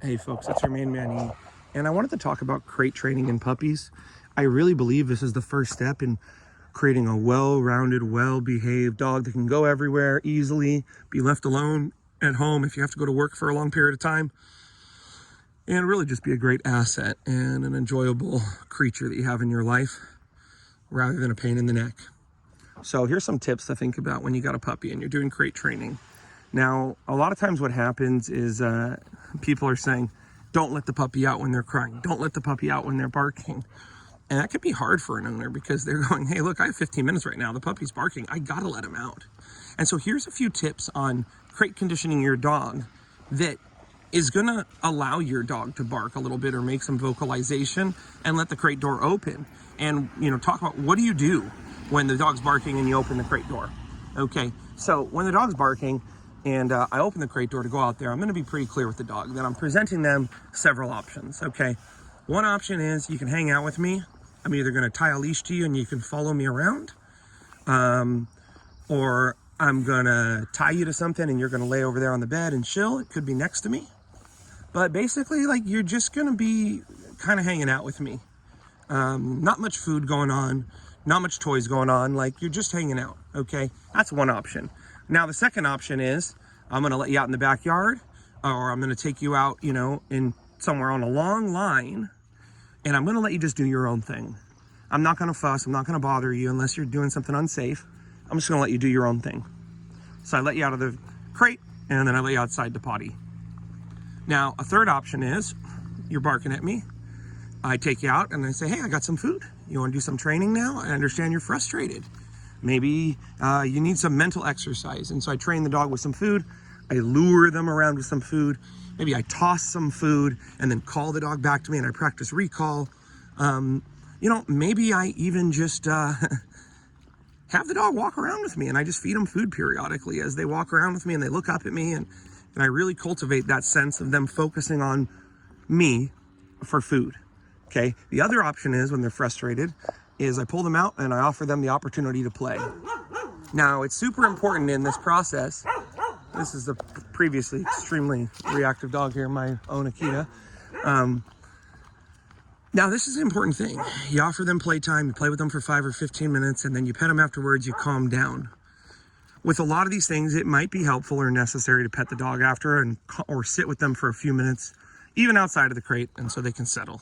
Hey folks, it's your main man E, and I wanted to talk about crate training in puppies. I really believe this is the first step in creating a well-rounded, well-behaved dog that can go everywhere easily, be left alone at home if you have to go to work for a long period of time, and really just be a great asset and an enjoyable creature that you have in your life rather than a pain in the neck. So here's some tips to think about when you got a puppy and you're doing crate training. Now, a lot of times what happens is people are saying, don't let the puppy out when they're crying. Don't let the puppy out when they're barking. And that can be hard for an owner because they're going, hey, look, I have 15 minutes right now. The puppy's barking. I got to let him out. And so here's a few tips on crate conditioning your dog that is going to allow your dog to bark a little bit or make some vocalization and let the crate door open. And, talk about what do you do when the dog's barking and you open the crate door. Okay, so when the dog's barking, and I open the crate door to go out there, I'm going to be pretty clear with the dog that I'm presenting them several options, okay? One option is you can hang out with me. I'm either going to tie a leash to you and you can follow me around, or I'm going to tie you to something and you're going to lay over there on the bed and chill. It could be next to me. But basically, you're just going to be kind of hanging out with me. Not much food going on, not much toys going on. You're just hanging out, okay? That's one option. Now, the second option is I'm going to let you out in the backyard, or I'm going to take you out, in somewhere on a long line, and I'm going to let you just do your own thing. I'm not going to fuss. I'm not going to bother you unless you're doing something unsafe. I'm just going to let you do your own thing. So I let you out of the crate, and then I let you outside to potty. Now, a third option is you're barking at me. I take you out, and I say, hey, I got some food. You want to do some training now? I understand you're frustrated. Maybe you need some mental exercise. And so I train the dog with some food. I lure them around with some food. Maybe I toss some food and then call the dog back to me and I practice recall. Maybe I even just have the dog walk around with me and I just feed them food periodically as they walk around with me and they look up at me. And I really cultivate that sense of them focusing on me for food. Okay. The other option is when they're frustrated is I pull them out and I offer them the opportunity to play. Now, it's super important in this process. This is a previously extremely reactive dog here, my own Akita. Now, this is an important thing. You offer them playtime, you play with them for 5 or 15 minutes, and then you pet them afterwards, you calm down. With a lot of these things, it might be helpful or necessary to pet the dog after or sit with them for a few minutes, even outside of the crate, and so they can settle.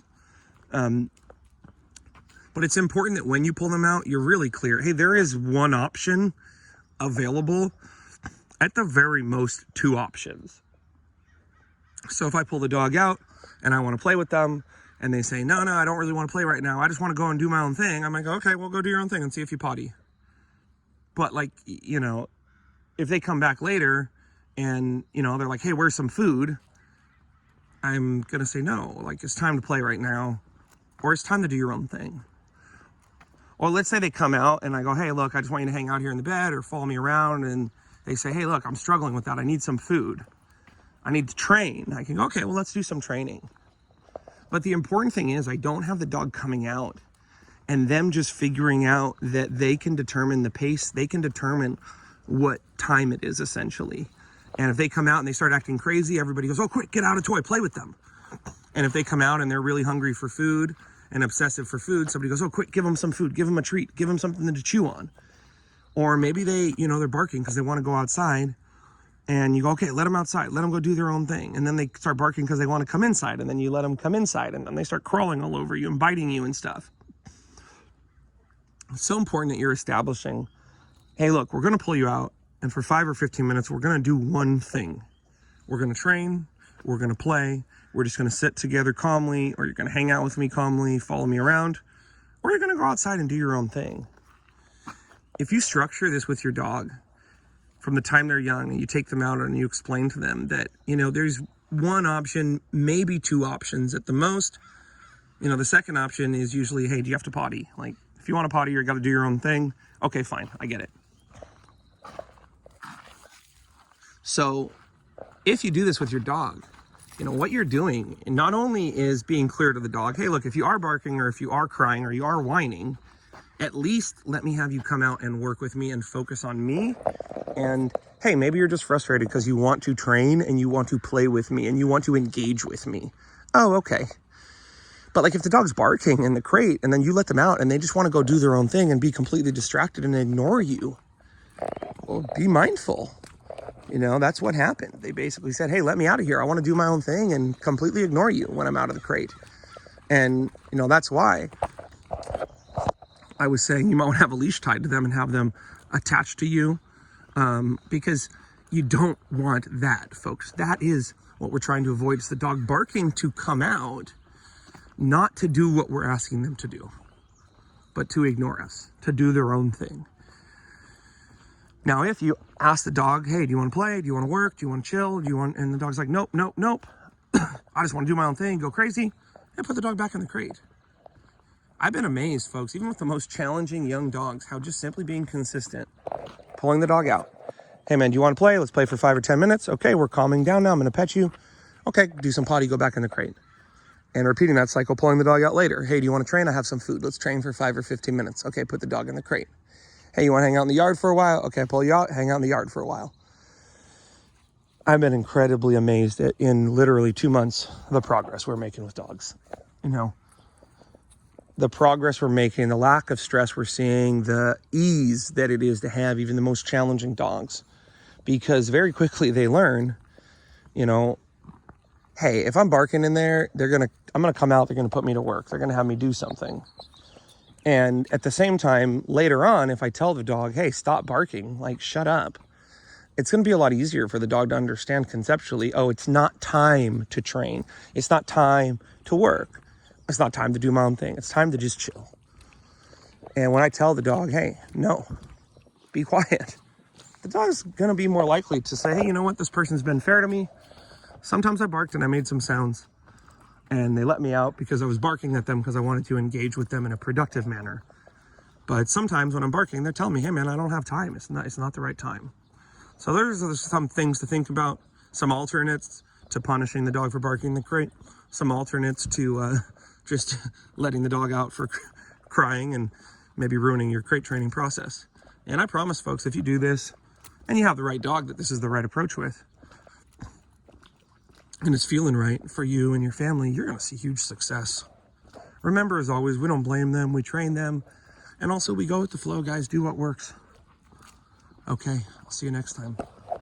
But it's important that when you pull them out, you're really clear. Hey, there is one option available, at the very most 2 options. So if I pull the dog out and I want to play with them and they say, no, I don't really want to play right now. I just want to go and do my own thing. I'm like, okay, well, go do your own thing and see if you potty. But if they come back later and, they're like, hey, where's some food? I'm going to say, no, it's time to play right now, or it's time to do your own thing. Or let's say they come out and I go, hey, look, I just want you to hang out here in the bed or follow me around. And they say, hey, look, I'm struggling with that. I need some food. I need to train. I can go, okay, well, let's do some training. But the important thing is I don't have the dog coming out and them just figuring out that they can determine the pace. They can determine what time it is, essentially. And if they come out and they start acting crazy, everybody goes, oh, quick, get out a toy, play with them. And if they come out and they're really hungry for food and obsessive for food, somebody goes, oh, quick, give them some food, give them a treat, give them something to chew on. Or maybe they, they're barking because they want to go outside and you go, okay, let them outside, let them go do their own thing. And then they start barking because they want to come inside, and then you let them come inside and then they start crawling all over you and biting you and stuff. It's so important that you're establishing, hey, look, we're going to pull you out and for 5 or 15 minutes, we're going to do one thing. We're going to train, we're going to play. We're just going to sit together calmly, or you're going to hang out with me calmly, follow me around, or you're going to go outside and do your own thing. If you structure this with your dog from the time they're young and you take them out and you explain to them that, there's one option, maybe 2 options at the most. The second option is usually, hey, do you have to potty? If you want to potty, you've got to do your own thing. Okay, fine. I get it. So if you do this with your dog, what you're doing not only is being clear to the dog, hey, look, if you are barking or if you are crying or you are whining, at least let me have you come out and work with me and focus on me and hey, maybe you're just frustrated because you want to train and you want to play with me and you want to engage with me. Oh, okay. But like if the dog's barking in the crate and then you let them out and they just want to go do their own thing and be completely distracted and ignore you, well, be mindful. That's what happened. They basically said, hey, let me out of here. I want to do my own thing and completely ignore you when I'm out of the crate. And, that's why I was saying you might want to have a leash tied to them and have them attached to you, because you don't want that, folks. That is what we're trying to avoid. It's the dog barking to come out, not to do what we're asking them to do, but to ignore us, to do their own thing. Now, if you ask the dog, hey, do you want to play? Do you want to work? Do you want to chill? And the dog's like, nope, nope, nope. I just want to do my own thing, go crazy, and put the dog back in the crate. I've been amazed, folks, even with the most challenging young dogs, how just simply being consistent, pulling the dog out. Hey, man, do you want to play? Let's play for 5 or 10 minutes. Okay, we're calming down now. I'm going to pet you. Okay, do some potty, go back in the crate. And repeating that cycle, pulling the dog out later. Hey, do you want to train? I have some food. Let's train for 5 or 15 minutes. Okay, put the dog in the crate. Hey, you want to hang out in the yard for a while? Okay, pull you out, hang out in the yard for a while. I've been incredibly amazed at, in literally 2 months, the progress we're making with dogs. The progress we're making, the lack of stress we're seeing, the ease that it is to have even the most challenging dogs. Because very quickly they learn, hey, if I'm barking in there, I'm gonna come out, they're gonna put me to work. They're gonna have me do something. And at the same time, later on, if I tell the dog, hey, stop barking, like shut up, it's going to be a lot easier for the dog to understand conceptually, oh, it's not time to train. It's not time to work. It's not time to do my own thing. It's time to just chill. And when I tell the dog, hey, no, be quiet, the dog's going to be more likely to say, hey, you know what? This person's been fair to me. Sometimes I barked and I made some sounds and they let me out because I was barking at them because I wanted to engage with them in a productive manner. But sometimes when I'm barking, they're telling me, hey, man, I don't have time. It's not the right time. So there's some things to think about, some alternates to punishing the dog for barking in the crate, some alternates to just letting the dog out for crying and maybe ruining your crate training process. And I promise, folks, if you do this and you have the right dog that this is the right approach with, and it's feeling right for you and your family, you're going to see huge success. Remember, as always, we don't blame them, we train them, and also we go with the flow, guys. Do what works. Okay, I'll see you next time.